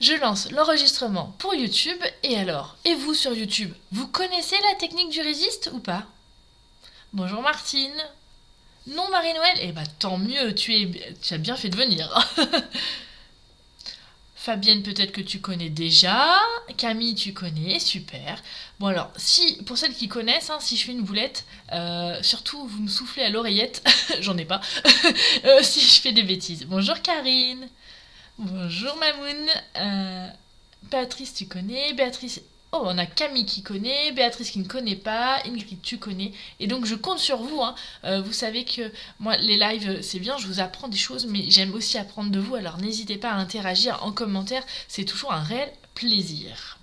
Je lance l'enregistrement pour YouTube, et alors, et vous sur YouTube, vous connaissez la technique du résiste ou pas? Bonjour Martine. Non Marie-Noël? Eh bah tant mieux, tu as bien fait de venir. Fabienne, peut-être que tu connais déjà. Camille, tu connais, super. Bon alors, si pour celles qui connaissent, hein, si je fais une boulette, surtout vous me soufflez à l'oreillette, j'en ai pas, si je fais des bêtises. Bonjour Karine. Bonjour Mamoun. Béatrice, tu connais. Béatrice. Oh, on a Camille qui connaît, Béatrice qui ne connaît pas, Ingrid, tu connais. Et donc je compte sur vous, hein. Vous savez que moi, les lives, c'est bien, je vous apprends des choses, mais j'aime aussi apprendre de vous, alors n'hésitez pas à interagir en commentaire, c'est toujours un réel plaisir.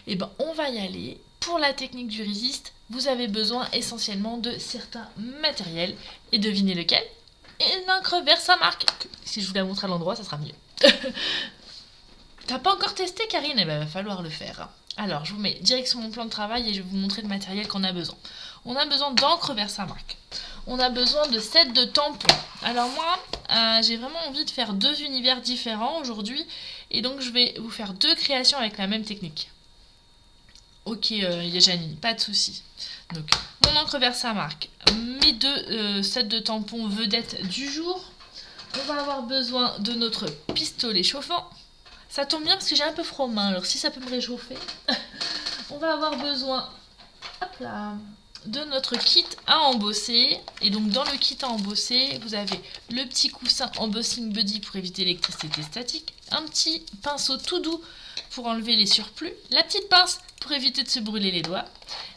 Et ben, on va y aller. Pour la technique du résiste, vous avez besoin essentiellement de certains matériels. Et devinez lequel? Une encre vert Saint-Marc. Si je vous la montre à l'endroit, ça sera mieux. T'as pas encore testé, Karine? Eh ben, va falloir le faire. Alors, je vous mets direct sur mon plan de travail et je vais vous montrer le matériel qu'on a besoin. On a besoin d'encre vert Saint-Marc. On a besoin de sets de tampons. Alors moi, j'ai vraiment envie de faire 2 univers différents aujourd'hui. Et donc, je vais vous faire 2 créations avec la même technique. Ok, Yajani, pas de souci. Donc, mon encre vert Saint-Marc, mes 2 sets de tampons vedettes du jour. On va avoir besoin de notre pistolet chauffant. Ça tombe bien parce que j'ai un peu froid aux mains, alors si ça peut me réchauffer. On va avoir besoin, hop là, de notre kit à embosser. Et donc dans le kit à embosser, vous avez le petit coussin Embossing Buddy pour éviter l'électricité statique, un petit pinceau tout doux pour enlever les surplus, la petite pince pour éviter de se brûler les doigts,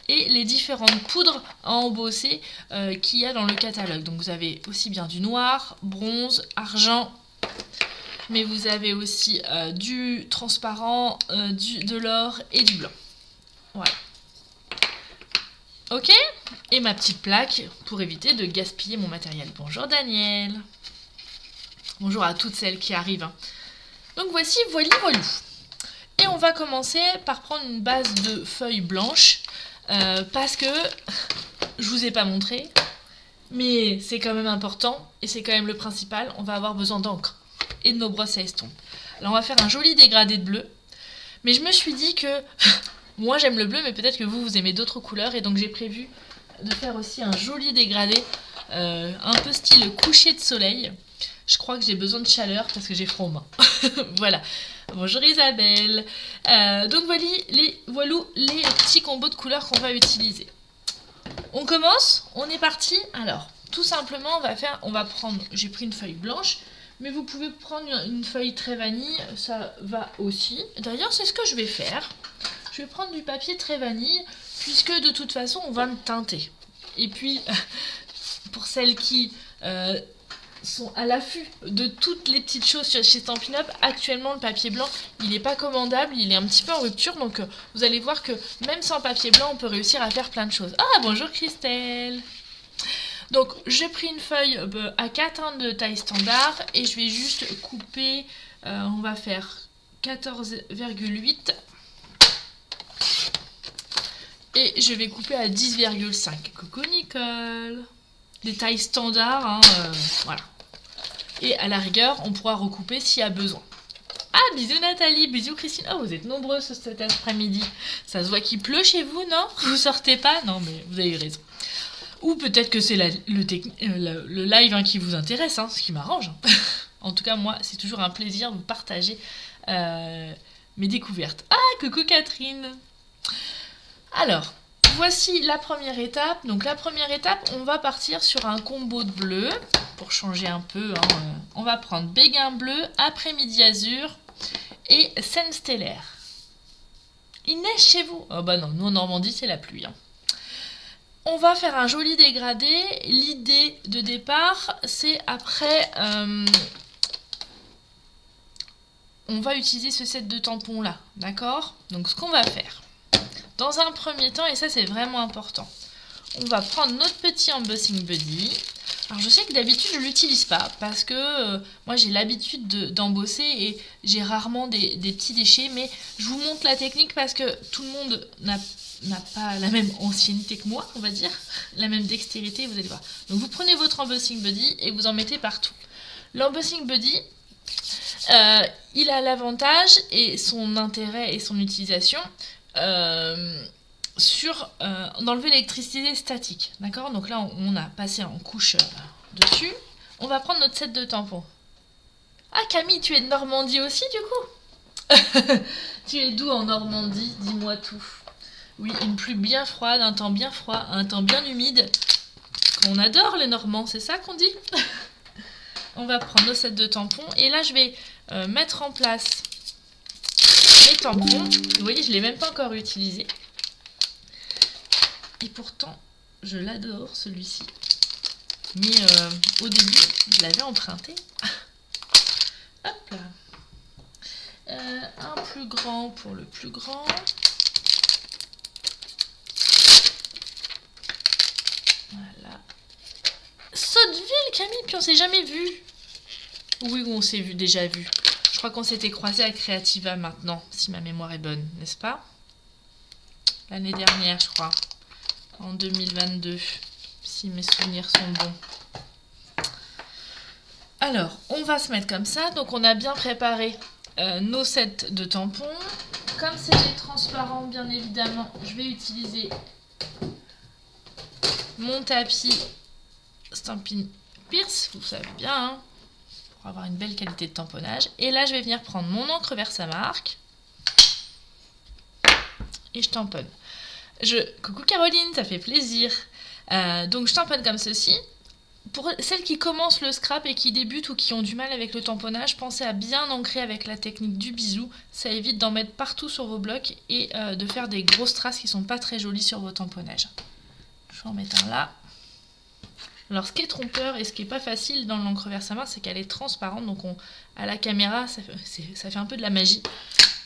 et les différentes poudres à embosser qu'il y a dans le catalogue. Donc vous avez aussi bien du noir, bronze, argent, mais vous avez aussi du transparent, de l'or et du blanc. Voilà. Ok? Et ma petite plaque pour éviter de gaspiller mon matériel. Bonjour Daniel. Bonjour à toutes celles qui arrivent. Donc voici, voilou. Et on va commencer par prendre une base de feuilles blanches parce que je vous ai pas montré, mais c'est quand même important et c'est quand même le principal. On va avoir besoin d'encre et de nos brosses à estompe. Alors on va faire un joli dégradé de bleu, mais je me suis dit que moi j'aime le bleu, mais peut-être que vous aimez d'autres couleurs, et donc j'ai prévu de faire aussi un joli dégradé un peu style coucher de soleil. Je crois que j'ai besoin de chaleur parce que j'ai froid aux mains. Voilà. Bonjour Isabelle. Donc voilà les petits combos de couleurs qu'on va utiliser. On commence, on est parti. Alors, tout simplement, on va prendre, j'ai pris une feuille blanche, mais vous pouvez prendre une feuille très vanille, ça va aussi. D'ailleurs, c'est ce que je vais faire. Je vais prendre du papier très vanille, puisque de toute façon, on va le teinter. Et puis, pour celles qui sont à l'affût de toutes les petites choses chez Stampin' Up, actuellement, le papier blanc, il n'est pas commandable, il est un petit peu en rupture, donc vous allez voir que même sans papier blanc, on peut réussir à faire plein de choses. Ah, bonjour Christelle! Donc j'ai pris une feuille A4 hein, de taille standard, et je vais juste couper, on va faire 14,8 et je vais couper à 10,5. Coucou Nicole! Des tailles standards, hein, voilà. Et à la rigueur, on pourra recouper s'il y a besoin. Ah, bisous Nathalie, bisous Christine. Oh, vous êtes nombreux cet après-midi. Ça se voit qu'il pleut chez vous, non? Vous sortez pas? Non, mais vous avez raison. Ou peut-être que c'est le live hein, qui vous intéresse, hein, ce qui m'arrange. En tout cas, moi, c'est toujours un plaisir de vous partager mes découvertes. Ah, coucou Catherine. Alors, voici la première étape. Donc la première étape, on va partir sur un combo de bleu. Pour changer un peu, hein, on va prendre béguin bleu, après-midi azur et Seine stellaire. Il neige chez vous? Oh bah non, nous en Normandie, c'est la pluie. Hein. On va faire un joli dégradé. L'idée de départ, c'est après... on va utiliser ce set de tampons là, d'accord? Donc ce qu'on va faire, dans un premier temps, et ça c'est vraiment important, on va prendre notre petit Embossing Buddy. Alors je sais que d'habitude je ne l'utilise pas parce que moi j'ai l'habitude d'embosser et j'ai rarement des petits déchets, mais je vous montre la technique parce que tout le monde n'a pas la même ancienneté que moi, on va dire, la même dextérité, vous allez voir. Donc vous prenez votre Embossing Buddy et vous en mettez partout. L'Embossing Buddy, il a l'avantage et son intérêt et son utilisation d'enlever l'électricité statique. D'accord? Donc là, on a passé en couche dessus. On va prendre notre set de tampons. Ah, Camille, tu es de Normandie aussi, du coup? Tu es d'où en Normandie? Dis-moi tout. Oui, une pluie bien froide, un temps bien froid, un temps bien humide. On adore les Normands, c'est ça qu'on dit? On va prendre nos sets de tampons. Et là, je vais mettre en place mes tampons. Vous voyez, je ne l'ai même pas encore utilisé. Et pourtant, je l'adore, celui-ci. Mais au début, je l'avais emprunté. Hop là. Un plus grand pour le plus grand. Voilà. Sotteville, Camille, puis on s'est jamais vu. Oui, on s'est déjà vu. Je crois qu'on s'était croisés à Creativa maintenant, si ma mémoire est bonne, n'est-ce pas? L'année dernière, je crois. En 2022, si mes souvenirs sont bons. Alors, on va se mettre comme ça. Donc, on a bien préparé nos sets de tampons. Comme c'est des transparents, bien évidemment, je vais utiliser mon tapis Stampin' Pierce, vous savez bien, hein, pour avoir une belle qualité de tamponnage. Et là, je vais venir prendre mon encre Versamark et je tamponne. Coucou Caroline, ça fait plaisir. Donc, je tamponne comme ceci. Pour celles qui commencent le scrap et qui débutent ou qui ont du mal avec le tamponnage, pensez à bien ancrer avec la technique du bisou. Ça évite d'en mettre partout sur vos blocs et de faire des grosses traces qui sont pas très jolies sur vos tamponnages. Je vais en mettre un là. Alors ce qui est trompeur et ce qui est pas facile dans l'encre Versamark, c'est qu'elle est transparente. Donc à la caméra, ça fait un peu de la magie.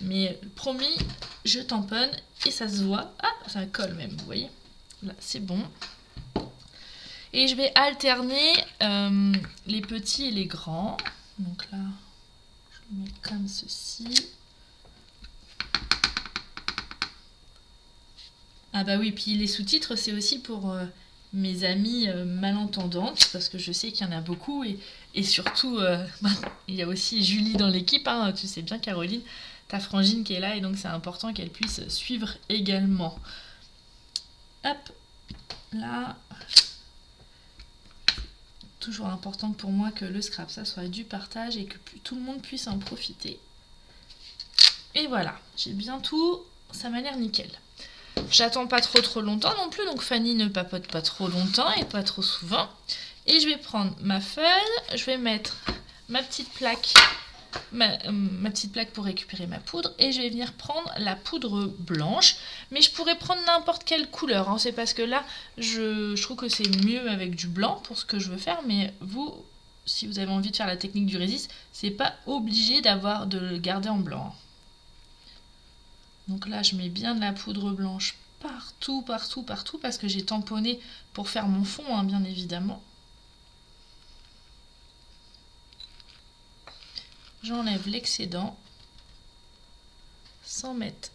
Mais promis, je tamponne et ça se voit. Ah, ça colle même, vous voyez. Là, c'est bon. Et je vais alterner les petits et les grands. Donc là, je le mets comme ceci. Ah bah oui, puis les sous-titres, c'est aussi pour mes amies malentendantes, parce que je sais qu'il y en a beaucoup. Et surtout, il y a aussi Julie dans l'équipe, hein, tu sais bien Caroline, ta frangine qui est là, et donc c'est important qu'elle puisse suivre également. Hop, là... Toujours important pour moi que le scrap, ça soit du partage et que tout le monde puisse en profiter. Et voilà, j'ai bien tout, ça m'a l'air nickel. J'attends pas trop longtemps non plus, donc Fanny ne papote pas trop longtemps et pas trop souvent. Et je vais prendre ma feuille, je vais mettre ma petite plaque, ma petite plaque pour récupérer ma poudre, et je vais venir prendre la poudre blanche. Mais je pourrais prendre n'importe quelle couleur, hein. C'est parce que là, je trouve que c'est mieux avec du blanc pour ce que je veux faire. Mais vous, si vous avez envie de faire la technique du résist, c'est pas obligé de le garder en blanc. Donc là, je mets bien de la poudre blanche partout, parce que j'ai tamponné pour faire mon fond, hein, bien évidemment. J'enlève l'excédent sans mettre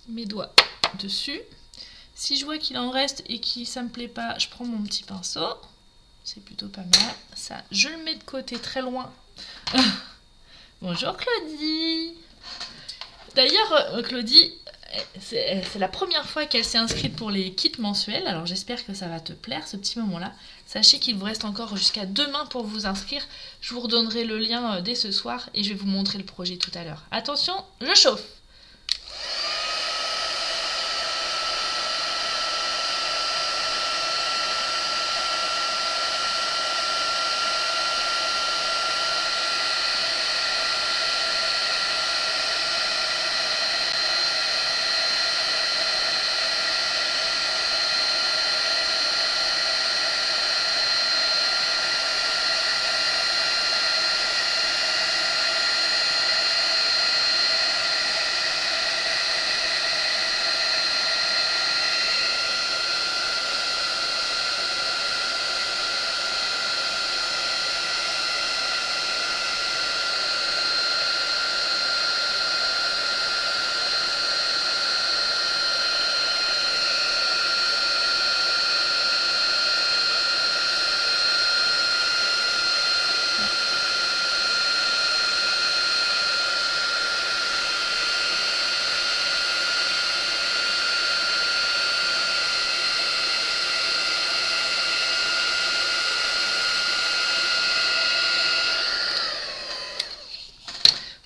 mes doigts dessus. Si je vois qu'il en reste et que ça me plaît pas, je prends mon petit pinceau. C'est plutôt pas mal. Ça, je le mets de côté très loin. Bonjour Claudie. D'ailleurs, Claudie, c'est la première fois qu'elle s'est inscrite pour les kits mensuels. Alors j'espère que ça va te plaire ce petit moment-là. Sachez qu'il vous reste encore jusqu'à demain pour vous inscrire. Je vous redonnerai le lien dès ce soir et je vais vous montrer le projet tout à l'heure. Attention, je chauffe.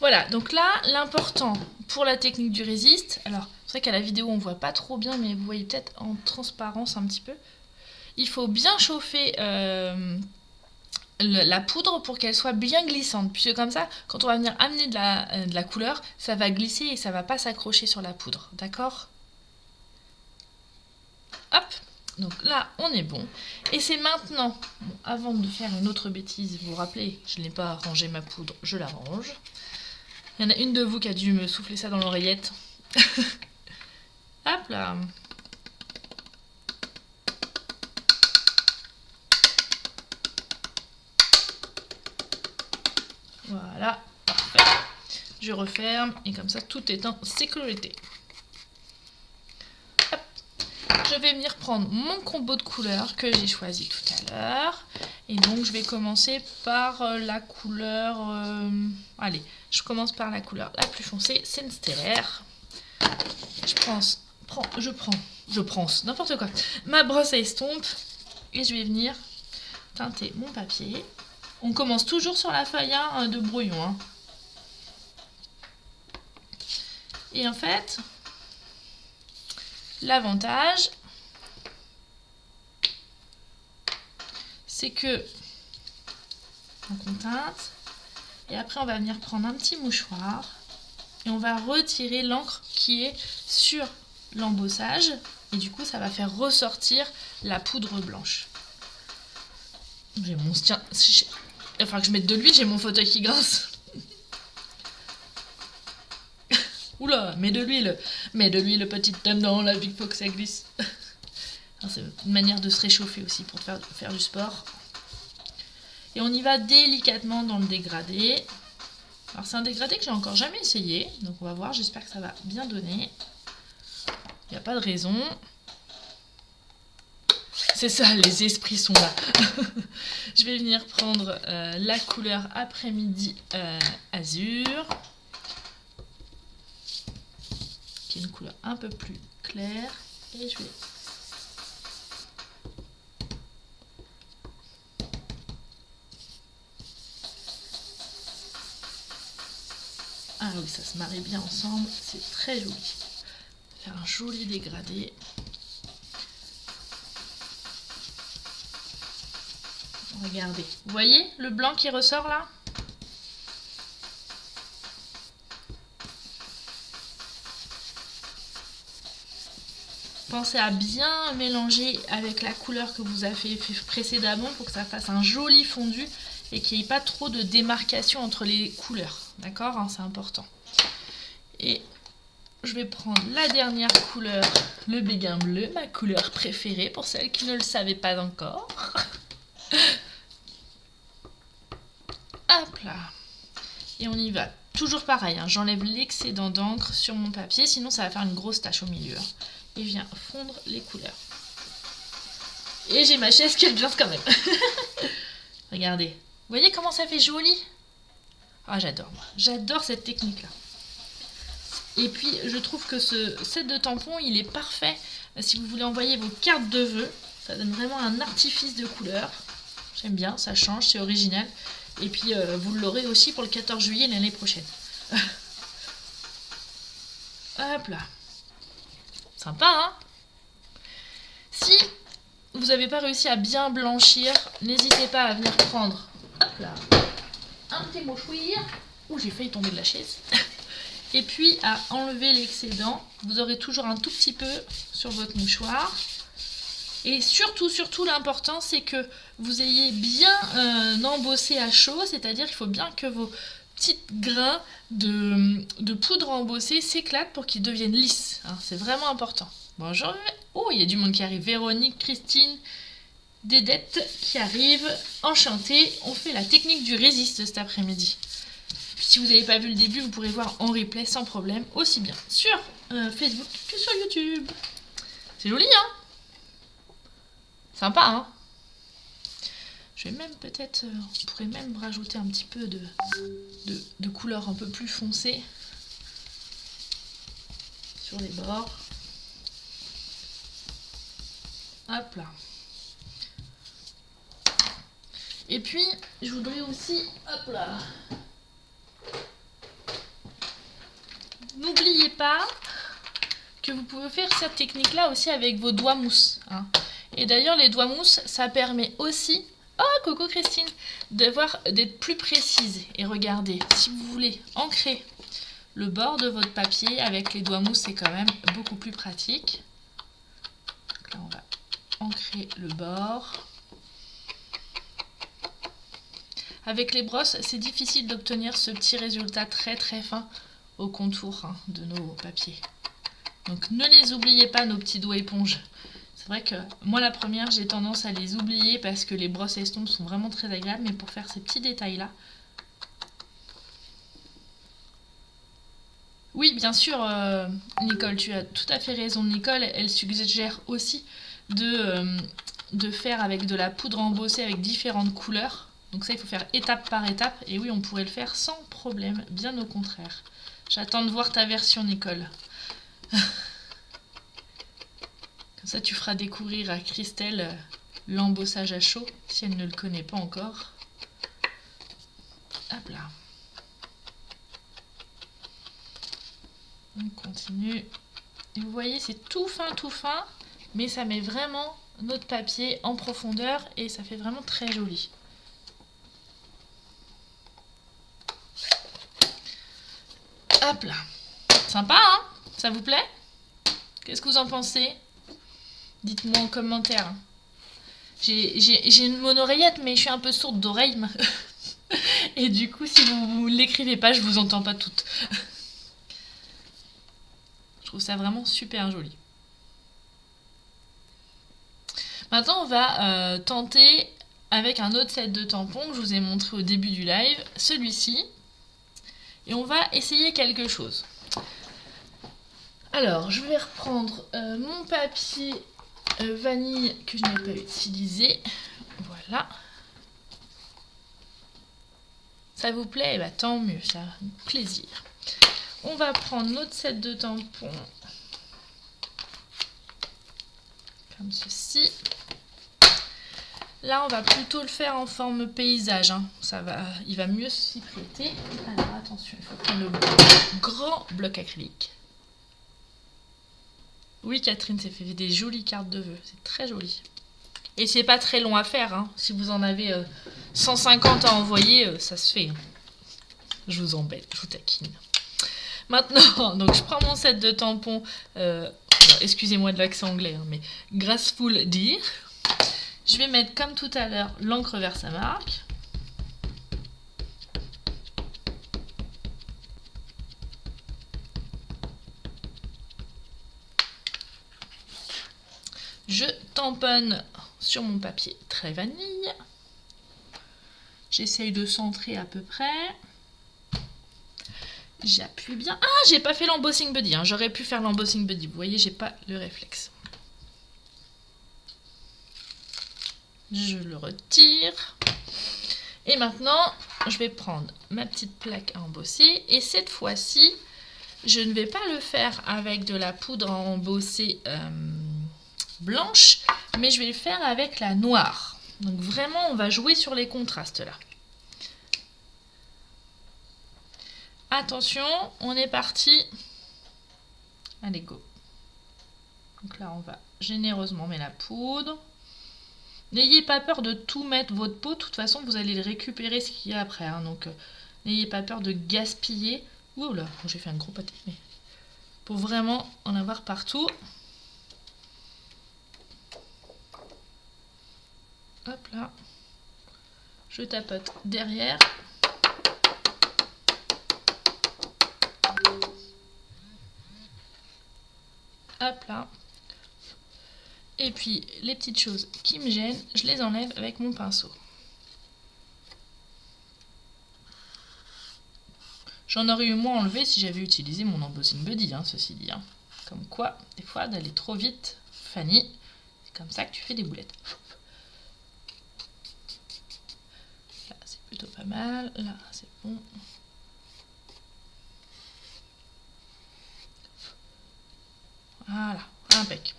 Voilà, donc là, l'important pour la technique du résiste, alors c'est vrai qu'à la vidéo on voit pas trop bien, mais vous voyez peut-être en transparence un petit peu. Il faut bien chauffer la poudre pour qu'elle soit bien glissante, puisque comme ça, quand on va venir amener de la couleur, ça va glisser et ça va pas s'accrocher sur la poudre, d'accord? Hop, donc là on est bon. Et c'est maintenant, bon, avant de faire une autre bêtise, vous vous rappelez, je n'ai pas rangé ma poudre, je la range. Il y en a une de vous qui a dû me souffler ça dans l'oreillette. Hop là. Voilà, parfait. Je referme et comme ça tout est en sécurité. Hop. Je vais venir prendre mon combo de couleurs que j'ai choisi tout à l'heure. Et donc je vais commencer par la couleur... allez, je commence par la couleur la plus foncée, c'est une stellaire. Je prends n'importe quoi. Ma brosse à estompe et je vais venir teinter mon papier. On commence toujours sur la feuille de brouillon. Hein. Et en fait, l'avantage, c'est que on teinte et après on va venir prendre un petit mouchoir et on va retirer l'encre qui est sur l'embossage et du coup ça va faire ressortir la poudre blanche. J'ai mon tiens, il va falloir que je mette de l'huile, j'ai mon fauteuil qui grince. Oula, mets de l'huile, petite dame dans la vie faut que ça glisse. C'est une manière de se réchauffer aussi pour faire du sport. Et on y va délicatement dans le dégradé. Alors c'est un dégradé que j'ai encore jamais essayé, donc on va voir, j'espère que ça va bien donner. Il n'y a pas de raison. C'est ça, les esprits sont là. Je vais venir prendre la couleur après-midi azur, qui est une couleur un peu plus claire, et je vais... Ah oui, ça se marie bien ensemble, c'est très joli. Faire un joli dégradé. Regardez, vous voyez le blanc qui ressort là? Pensez à bien mélanger avec la couleur que vous avez fait précédemment pour que ça fasse un joli fondu et qu'il n'y ait pas trop de démarcation entre les couleurs. D'accord, hein, c'est important. Et je vais prendre la dernière couleur, le béguin bleu, ma couleur préférée pour celles qui ne le savaient pas encore. Hop là. Et on y va. Toujours pareil, hein, j'enlève l'excédent d'encre sur mon papier, sinon ça va faire une grosse tache au milieu. Et je viens fondre les couleurs. Et j'ai ma chaise qui grince quand même. Regardez. Vous voyez comment ça fait joli? Ah, j'adore, moi. J'adore cette technique-là. Et puis, je trouve que ce set de tampons, il est parfait si vous voulez envoyer vos cartes de vœux. Ça donne vraiment un artifice de couleurs. J'aime bien, ça change, c'est original. Et puis, vous l'aurez aussi pour le 14 juillet l'année prochaine. Hop là. Sympa, hein? Si vous n'avez pas réussi à bien blanchir, n'hésitez pas à venir prendre, hop là, un petit mouchoir. Ouh, j'ai failli tomber de la chaise. Et puis à enlever l'excédent. Vous aurez toujours un tout petit peu sur votre mouchoir. Et surtout, l'important, c'est que vous ayez bien embossé à chaud. C'est-à-dire qu'il faut bien que vos petits grains de poudre embossée s'éclatent pour qu'ils deviennent lisses. Hein, c'est vraiment important. Bonjour. Oh, il y a du monde qui arrive. Véronique, Christine, Dédette qui arrive. Enchantée. On fait la technique du résiste cet après-midi. Puis si vous n'avez pas vu le début, vous pourrez voir en replay sans problème, aussi bien sur Facebook que sur YouTube. C'est joli, hein? Sympa, hein? Je vais même peut-être, on pourrait même rajouter un petit peu de couleur un peu plus foncée sur les bords. Hop là. Et puis, je voudrais aussi, hop là, n'oubliez pas que vous pouvez faire cette technique-là aussi avec vos doigts mousse. Hein. Et d'ailleurs, les doigts mousse, ça permet aussi, oh coucou Christine, d'être plus précise. Et regardez, si vous voulez ancrer le bord de votre papier avec les doigts mousse, c'est quand même beaucoup plus pratique. Là, on va ancrer le bord. Avec les brosses, c'est difficile d'obtenir ce petit résultat très très fin au contour hein, de nos papiers. Donc ne les oubliez pas, nos petits doigts éponges. C'est vrai que moi la première, j'ai tendance à les oublier parce que les brosses estompes sont vraiment très agréables, mais pour faire ces petits détails là. Oui, bien sûr, Nicole, tu as tout à fait raison. Nicole, elle suggère aussi de faire avec de la poudre embossée avec différentes couleurs. Donc ça, il faut faire étape par étape. Et oui, on pourrait le faire sans problème, bien au contraire. J'attends de voir ta version, Nicole. Comme ça, tu feras découvrir à Christelle l'embossage à chaud, si elle ne le connaît pas encore. Hop là. On continue. Et vous voyez, c'est tout fin, mais ça met vraiment notre papier en profondeur et ça fait vraiment très joli. Hop là. Sympa, hein? Ça vous plaît? Qu'est-ce que vous en pensez? Dites-moi en commentaire. J'ai une mono-oreillette, mais je suis un peu sourde d'oreille. Et du coup, si vous ne l'écrivez pas, je vous entends pas toutes. Je trouve ça vraiment super joli. Maintenant, on va tenter avec un autre set de tampons que je vous ai montré au début du live, celui-ci. Et on va essayer quelque chose. Alors, je vais reprendre mon papier vanille que je n'ai pas utilisé. Voilà. Ça vous plaît? Eh bien, tant mieux, ça va faire plaisir. On va prendre notre set de tampons. Comme ceci. Là, on va plutôt le faire en forme paysage. Hein. Il va mieux s'y prêter. Alors, attention, il faut prendre le grand bloc acrylique. Oui, Catherine s'est fait des jolies cartes de vœux. C'est très joli. Et c'est pas très long à faire. Hein. Si vous en avez 150 à envoyer, ça se fait. Hein. Je vous embête, je vous taquine. Maintenant, donc je prends mon set de tampons. Excusez-moi de l'accent anglais, hein, mais Graceful Deer. Je vais mettre comme tout à l'heure l'encre Versamark. Je tamponne sur mon papier très vanille. J'essaye de centrer à peu près. J'appuie bien. Ah, j'ai pas fait l'embossing buddy. Hein. J'aurais pu faire l'embossing buddy. Vous voyez, j'ai pas le réflexe. Je le retire. Et maintenant, je vais prendre ma petite plaque à embosser. Et cette fois-ci, je ne vais pas le faire avec de la poudre à embosser blanche, mais je vais le faire avec la noire. Donc vraiment, on va jouer sur les contrastes là. Attention, on est parti. Allez, go. Donc là, on va généreusement mettre la poudre. N'ayez pas peur de tout mettre votre pot. De toute façon, vous allez récupérer ce qu'il y a après. Hein. Donc, n'ayez pas peur de gaspiller. Ouh là, j'ai fait un gros pâté. Mais pour vraiment en avoir partout. Hop là. Je tapote derrière. Hop là. Et puis, les petites choses qui me gênent, je les enlève avec mon pinceau. J'en aurais eu moins enlevé si j'avais utilisé mon embossing buddy, hein, ceci dit. Hein. Comme quoi, des fois, d'aller trop vite, Fanny, c'est comme ça que tu fais des boulettes. Là, c'est plutôt pas mal. Là, c'est bon. Voilà, impec.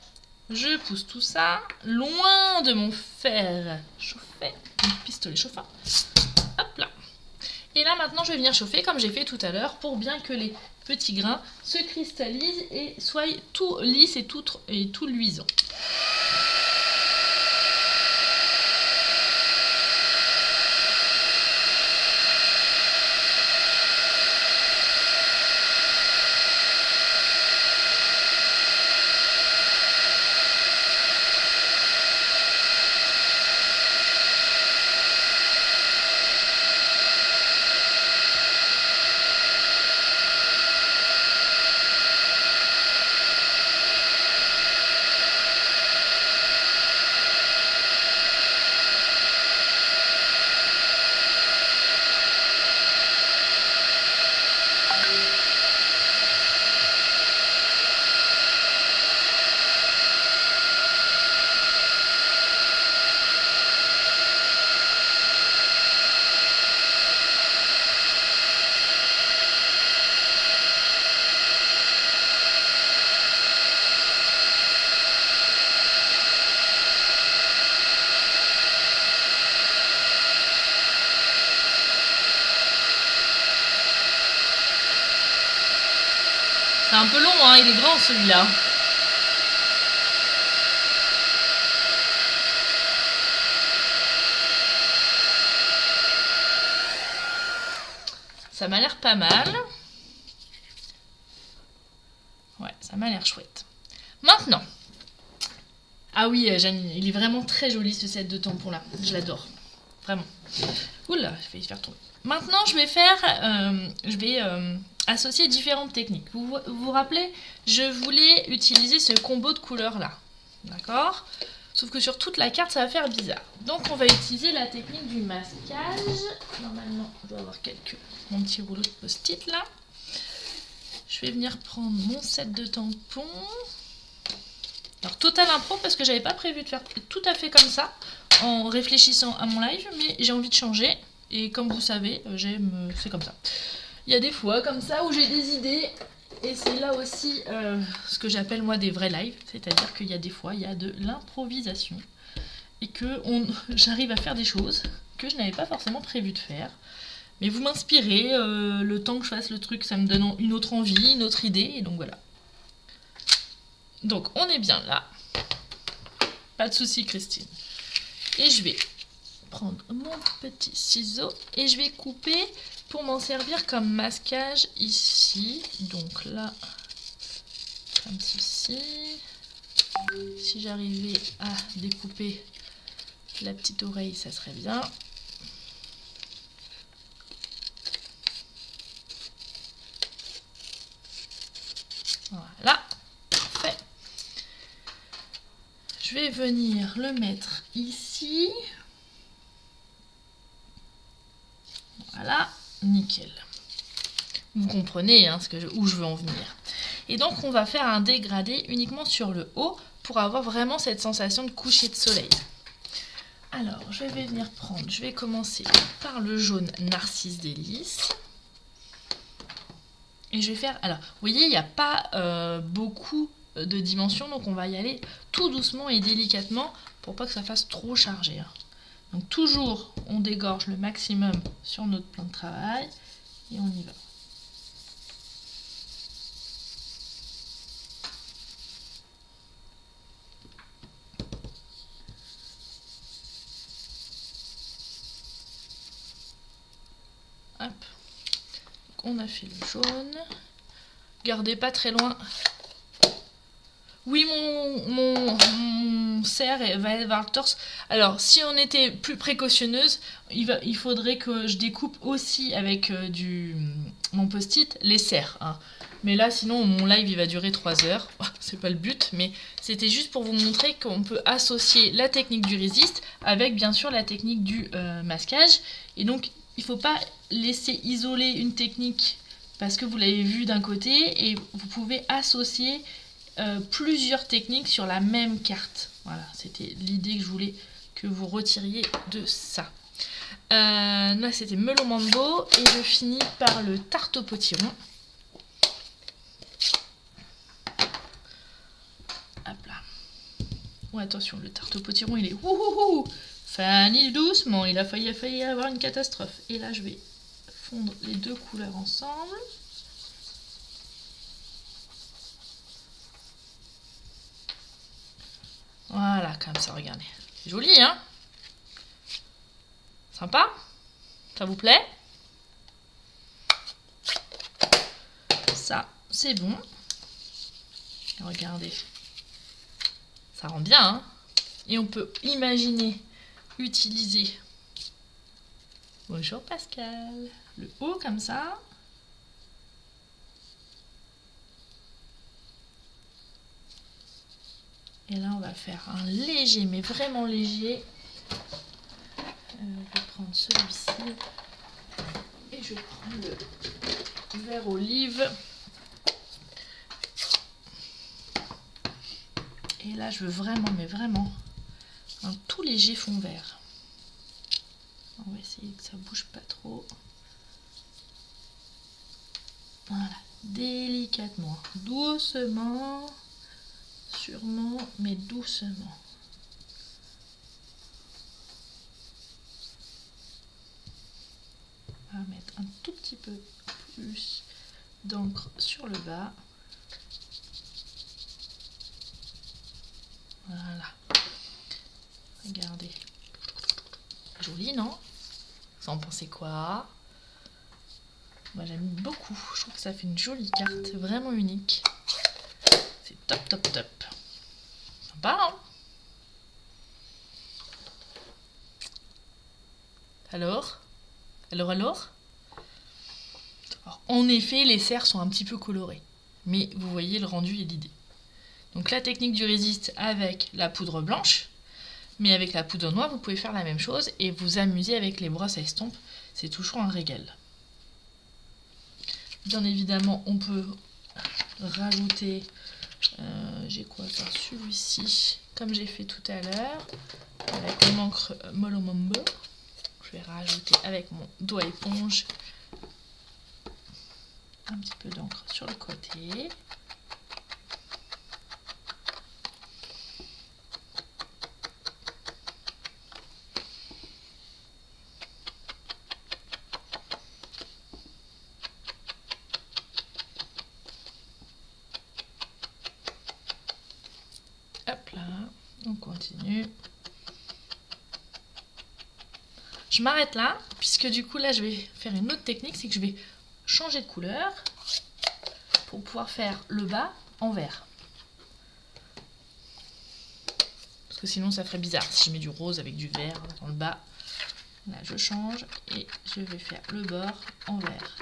Je pousse tout ça loin de mon fer chauffé, mon pistolet chauffant. Hop là. Et là maintenant je vais venir chauffer comme j'ai fait tout à l'heure pour bien que les petits grains se cristallisent et soient tout lisses et tout luisant. C'est un peu long, hein, il est grand celui-là. Ça m'a l'air pas mal. Ouais, ça m'a l'air chouette. Maintenant. Ah oui, Janine, il est vraiment très joli ce set de tampons là. Je l'adore. Vraiment. Oula, j'ai failli faire tomber. Maintenant, je vais associer différentes techniques. Vous vous rappelez, je voulais utiliser ce combo de couleurs là. D'accord ? Sauf que sur toute la carte, ça va faire bizarre. Donc, on va utiliser la technique du masquage. Normalement, je dois avoir mon petit rouleau de post-it là. Je vais venir prendre mon set de tampons. Alors, total impro parce que j'avais pas prévu de faire tout à fait comme ça en réfléchissant à mon live, mais j'ai envie de changer. Et comme vous savez, c'est comme ça. Il y a des fois comme ça où j'ai des idées. Et c'est là aussi ce que j'appelle moi des vrais lives. C'est-à-dire qu'il y a des fois, il y a de l'improvisation. Et que j'arrive à faire des choses que je n'avais pas forcément prévu de faire. Mais vous m'inspirez, le temps que je fasse le truc, ça me donne une autre envie, une autre idée. Et donc voilà. Donc on est bien là. Pas de souci, Christine. Et je vais prendre mon petit ciseau et je vais couper pour m'en servir comme masquage ici. Donc là, comme ceci. Si j'arrivais à découper la petite oreille, ça serait bien. Voilà, parfait. Je vais venir le mettre ici. Voilà, nickel. Vous comprenez hein, où je veux en venir. Et donc on va faire un dégradé uniquement sur le haut pour avoir vraiment cette sensation de coucher de soleil. Alors je vais commencer par le jaune Narcisse Délice. Et je vais faire, alors vous voyez il n'y a pas beaucoup de dimensions, donc on va y aller tout doucement et délicatement pour pas que ça fasse trop chargé. Hein. Donc toujours on dégorge le maximum sur notre plan de travail et on y va. Hop. Donc on a fait le jaune. Gardez pas très loin. Oui, mon cerf va aller vers le torse. Alors, si on était plus précautionneuse, il faudrait que je découpe aussi avec mon post-it les cerfs. Hein. Mais là, sinon, mon live, il va durer 3 heures. C'est pas le but, mais c'était juste pour vous montrer qu'on peut associer la technique du resist avec, bien sûr, la technique du masquage. Et donc, il ne faut pas laisser isoler une technique parce que vous l'avez vu d'un côté et vous pouvez associer plusieurs techniques sur la même carte. Voilà, c'était l'idée que je voulais que vous retiriez de ça. Là, c'était Melon Mambo et je finis par le tarte au potiron. Hop là. Oh, attention, le tarte au potiron, il est ouhouhou. Fanny doucement, il a failli avoir une catastrophe. Et là, je vais fondre les deux couleurs ensemble. Voilà, comme ça, regardez. C'est joli, hein? Sympa? Ça vous plaît? Ça, c'est bon. Regardez. Ça rend bien, hein? Et on peut imaginer utiliser... Bonjour Pascal. Le haut comme ça. Et là, on va faire un léger, mais vraiment léger. Je vais prendre celui-ci. Et je prends le vert olive. Et là, je veux vraiment, mais vraiment, un tout léger fond vert. On va essayer que ça bouge pas trop. Voilà, délicatement, doucement, sûrement, mais doucement. On va mettre un tout petit peu plus d'encre sur le bas. Voilà. Regardez. Joli, non? Vous en pensez quoi? Moi, j'aime beaucoup. Je trouve que ça fait une jolie carte, vraiment unique. C'est top, top, top. Sympa, hein? Alors, alors, en effet, les serres sont un petit peu colorées. Mais vous voyez le rendu et l'idée. Donc la technique du résiste avec la poudre blanche. Mais avec la poudre noire, vous pouvez faire la même chose et vous amuser avec les brosses à estompe. C'est toujours un régal. Bien évidemment, on peut rajouter... j'ai quoi faire celui-ci, comme j'ai fait tout à l'heure, avec mon encre Molomombo. Je vais rajouter avec mon doigt éponge un petit peu d'encre sur le côté. Hop là, on continue. Je m'arrête là, puisque du coup là je vais faire une autre technique, c'est que je vais changer de couleur pour pouvoir faire le bas en vert. Parce que sinon ça ferait bizarre si je mets du rose avec du vert dans le bas. Là je change et je vais faire le bord en vert.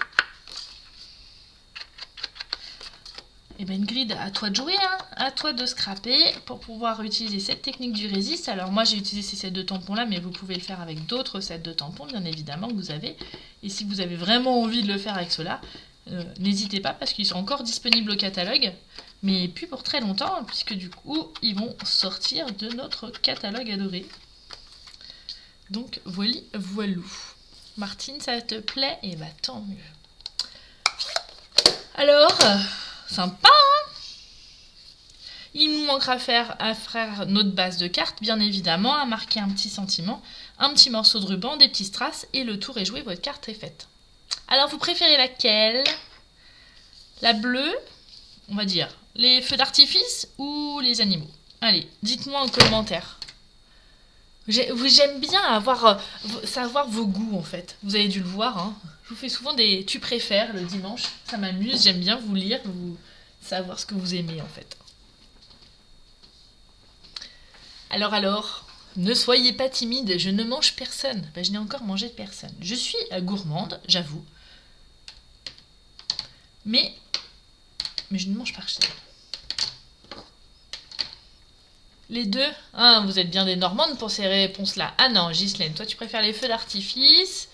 Et bien Ingrid, à toi de jouer, hein, à toi de scraper pour pouvoir utiliser cette technique du résiste. Alors moi j'ai utilisé ces sets de tampons là, mais vous pouvez le faire avec d'autres sets de tampons bien évidemment que vous avez. Et si vous avez vraiment envie de le faire avec cela, n'hésitez pas parce qu'ils sont encore disponibles au catalogue. Mais plus pour très longtemps, puisque du coup ils vont sortir de notre catalogue adoré. Donc voilà, voilou. Martine, ça te plaît? Et bah tant mieux. Alors... sympa, hein? Il nous manquera à faire notre base de cartes, bien évidemment, à marquer un petit sentiment, un petit morceau de ruban, des petits strass, et le tour est joué, votre carte est faite. Alors, vous préférez laquelle? La bleue, on va dire, les feux d'artifice ou les animaux? Allez, dites-moi en commentaire. J'aime bien savoir vos goûts, en fait. Vous avez dû le voir, hein. Je vous fais souvent des tu préfères le dimanche. Ça m'amuse, j'aime bien vous lire, savoir ce que vous aimez en fait. Alors, ne soyez pas timide, je ne mange personne. Ben, je n'ai encore mangé de personne. Je suis gourmande, j'avoue. Mais je ne mange pas personne. Les deux? Ah, vous êtes bien des Normandes pour ces réponses-là. Ah non, Ghislaine, toi tu préfères les feux d'artifice.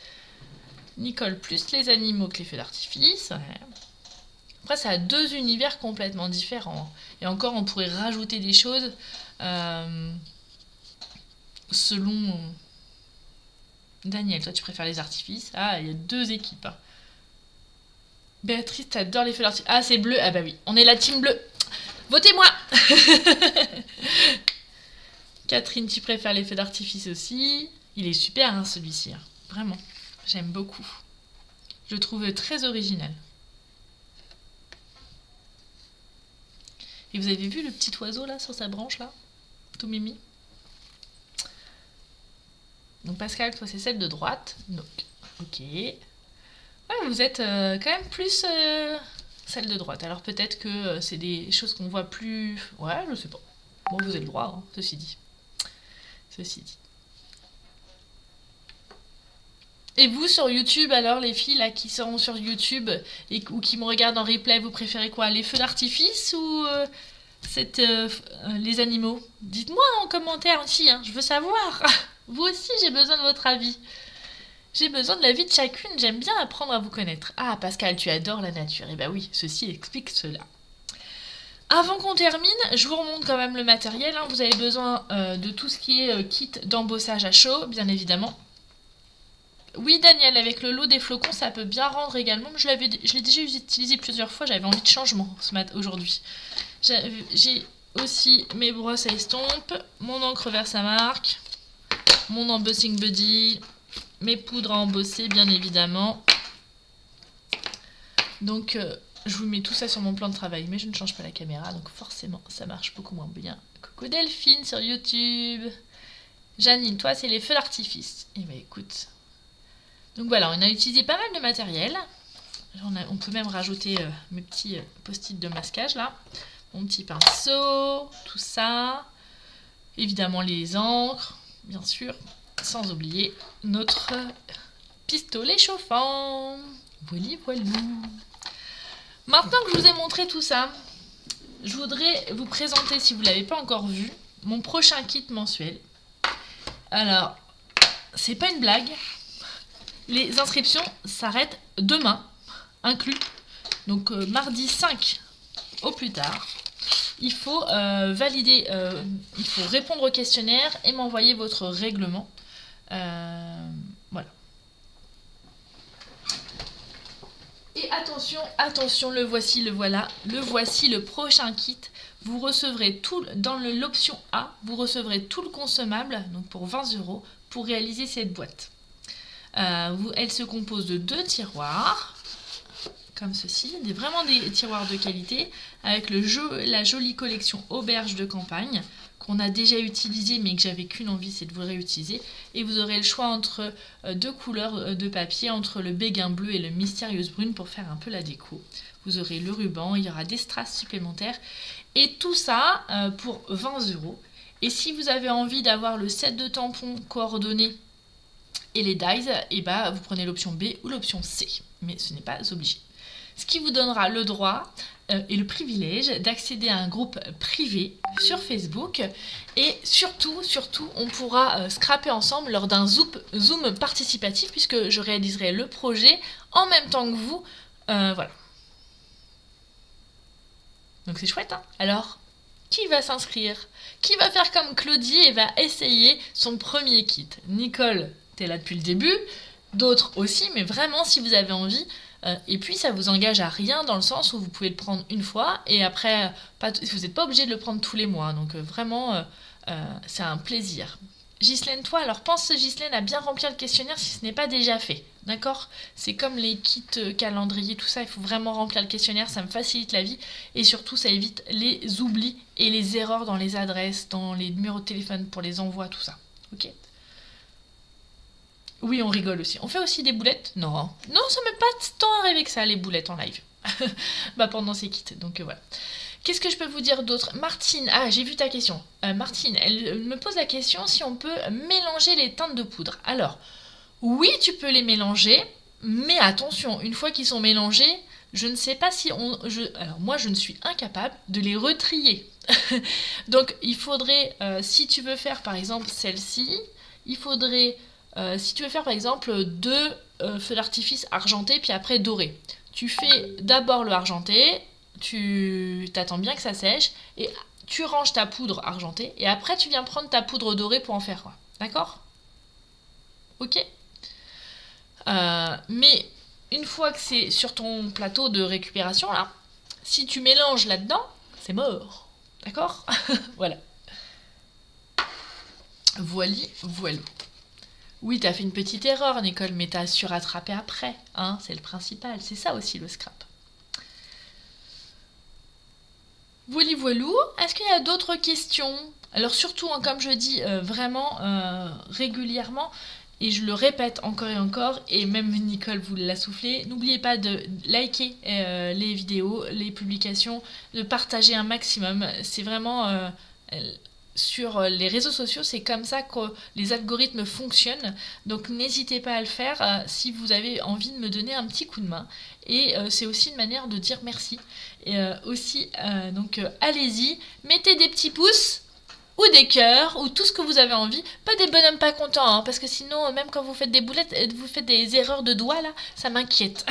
Nicole, plus les animaux que les feux d'artifice. Ouais. Après, ça a deux univers complètement différents. Et encore, on pourrait rajouter des choses selon... Daniel, toi, tu préfères les artifices. Ah, il y a deux équipes. Béatrice, t'adores les feux d'artifice. Ah, c'est bleu. Ah bah oui, on est la team bleue. Votez-moi. Catherine, tu préfères les feux d'artifice aussi. Il est super, hein, celui-ci. Hein. Vraiment. J'aime beaucoup. Je le trouve très original. Et vous avez vu le petit oiseau là sur sa branche là? Tout mimi. Donc Pascal, toi c'est celle de droite. Donc, ok. Ouais, vous êtes quand même plus celle de droite. Alors peut-être que c'est des choses qu'on voit plus... Ouais, je sais pas. Bon, vous avez le droit, hein, ceci dit. Ceci dit. Et vous sur YouTube, alors les filles là qui sont sur YouTube ou qui me regardent en replay, vous préférez quoi? Les feux d'artifice ou les animaux? Dites-moi en commentaire aussi, hein, je veux savoir. Vous aussi, j'ai besoin de votre avis. J'ai besoin de l'avis de chacune, j'aime bien apprendre à vous connaître. Ah Pascal, tu adores la nature. Eh ben oui, ceci explique cela. Avant qu'on termine, je vous remonte quand même le matériel. Hein. Vous avez besoin de tout ce qui est kit d'embossage à chaud, bien évidemment. Oui Daniel, avec le lot des flocons, ça peut bien rendre également. Je l'ai déjà utilisé plusieurs fois, j'avais envie de changement aujourd'hui. J'ai aussi mes brosses à estompe, mon encre Versamark, mon embossing buddy, mes poudres à embosser bien évidemment. Donc je vous mets tout ça sur mon plan de travail, mais je ne change pas la caméra, donc forcément ça marche beaucoup moins bien. Coucou Delphine sur YouTube. Janine, toi c'est les feux d'artifice. Eh bien écoute... Donc voilà, on a utilisé pas mal de matériel. On peut même rajouter mes petits post-it de masquage là. Mon petit pinceau, tout ça. Évidemment les encres, bien sûr. Sans oublier notre pistolet chauffant. Voilà, voilà. Maintenant que je vous ai montré tout ça, je voudrais vous présenter, si vous ne l'avez pas encore vu, mon prochain kit mensuel. Alors, c'est pas une blague. Les inscriptions s'arrêtent demain, inclus. Donc mardi 5 au plus tard. Il faut valider, il faut répondre au questionnaire et m'envoyer votre règlement. Voilà. Et attention, attention, le voici, le voilà. Le voici, le prochain kit. Vous recevrez tout, dans l'option A, vous recevrez tout le consommable, donc pour 20 € pour réaliser cette boîte. Elle se compose de 2 tiroirs, comme ceci, vraiment des tiroirs de qualité, avec la jolie collection auberge de campagne, qu'on a déjà utilisé mais que j'avais qu'une envie, c'est de vous réutiliser. Et vous aurez le choix entre 2 couleurs de papier, entre le béguin bleu et le mystérieuse brune pour faire un peu la déco. Vous aurez le ruban, il y aura des strass supplémentaires, et tout ça pour 20 €. Et si vous avez envie d'avoir le set de tampons coordonnés, et les dies, et bah, vous prenez l'option B ou l'option C, mais ce n'est pas obligé. Ce qui vous donnera le droit et le privilège d'accéder à un groupe privé sur Facebook, et surtout, on pourra scraper ensemble lors d'un Zoom participatif, puisque je réaliserai le projet en même temps que vous. Voilà. Donc c'est chouette, hein? Alors, qui va s'inscrire? Qui va faire comme Claudie et va essayer son premier kit? Nicole, t'es là depuis le début, d'autres aussi, mais vraiment si vous avez envie, et puis ça vous engage à rien dans le sens où vous pouvez le prendre une fois et après vous n'êtes pas obligé de le prendre tous les mois, donc vraiment c'est un plaisir. Ghislaine, toi, alors pense Ghislaine à bien remplir le questionnaire si ce n'est pas déjà fait, d'accord? C'est comme les kits calendrier, tout ça, il faut vraiment remplir le questionnaire, ça me facilite la vie et surtout ça évite les oublis et les erreurs dans les adresses, dans les numéros de téléphone pour les envois, tout ça, ok? Oui, on rigole aussi. On fait aussi des boulettes? Non. Non, ça m'est pas tant arrivé que ça, les boulettes en live. Bah, pendant ces kits, donc voilà. Qu'est-ce que je peux vous dire d'autre? Martine, ah, j'ai vu ta question. Martine, elle me pose la question si on peut mélanger les teintes de poudre. Alors, oui, tu peux les mélanger, mais attention, une fois qu'ils sont mélangés, je ne sais pas si alors, moi, je ne suis incapable de les retrier. Donc, il faudrait, si tu veux faire, par exemple, celle-ci, il faudrait... si tu veux faire par exemple 2 feux d'artifice argentés puis après dorés, tu fais d'abord le argenté, tu t'attends bien que ça sèche et tu ranges ta poudre argentée et après tu viens prendre ta poudre dorée pour en faire quoi, d'accord? Ok. Mais une fois que c'est sur ton plateau de récupération là, si tu mélanges là-dedans, c'est mort, d'accord? Voilà. Voili, voilou. Oui, t'as fait une petite erreur, Nicole, mais t'as su rattraper après, hein, c'est le principal, c'est ça aussi le scrap. Voili voilou, est-ce qu'il y a d'autres questions? Alors surtout, hein, comme je dis vraiment régulièrement, et je le répète encore et encore, et même Nicole vous l'a soufflé, n'oubliez pas de liker les vidéos, les publications, de partager un maximum. C'est vraiment sur les réseaux sociaux, c'est comme ça que les algorithmes fonctionnent. Donc n'hésitez pas à le faire si vous avez envie de me donner un petit coup de main. Et c'est aussi une manière de dire merci. Et aussi, allez-y, mettez des petits pouces ou des cœurs, ou tout ce que vous avez envie. Pas des bonhommes pas contents, hein, parce que sinon, même quand vous faites des boulettes, vous faites des erreurs de doigts, là, ça m'inquiète.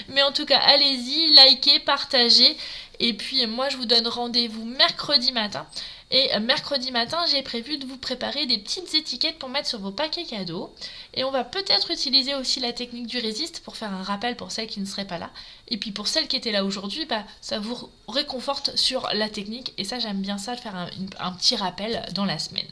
Mais en tout cas, allez-y, likez, partagez. Et puis, moi, je vous donne rendez-vous mercredi matin. Et mercredi matin, j'ai prévu de vous préparer des petites étiquettes pour mettre sur vos paquets cadeaux. Et on va peut-être utiliser aussi la technique du résiste pour faire un rappel pour celles qui ne seraient pas là. Et puis pour celles qui étaient là aujourd'hui, ça vous réconforte sur la technique. Et ça, j'aime bien ça, de faire un petit rappel dans la semaine.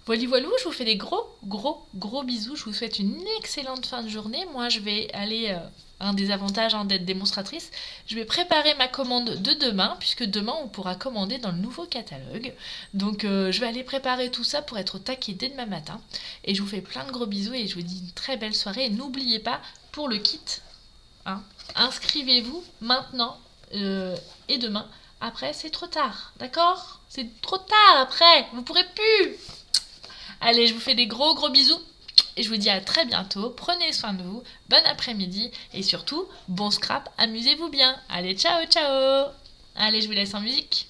Voilà, voilou, je vous fais des gros bisous. Je vous souhaite une excellente fin de journée. Moi, je vais aller... un des avantages d'être démonstratrice, je vais préparer ma commande de demain, puisque demain on pourra commander dans le nouveau catalogue. Donc je vais aller préparer tout ça pour être au taquet dès demain matin. Et je vous fais plein de gros bisous et je vous dis une très belle soirée. Et n'oubliez pas, pour le kit, hein, inscrivez-vous maintenant et demain. Après, c'est trop tard, d'accord? C'est trop tard après, vous pourrez plus. Allez, je vous fais des gros bisous. Et je vous dis à très bientôt, prenez soin de vous, bon après-midi et surtout, bon scrap, amusez-vous bien. Allez, ciao! Allez, je vous laisse en musique.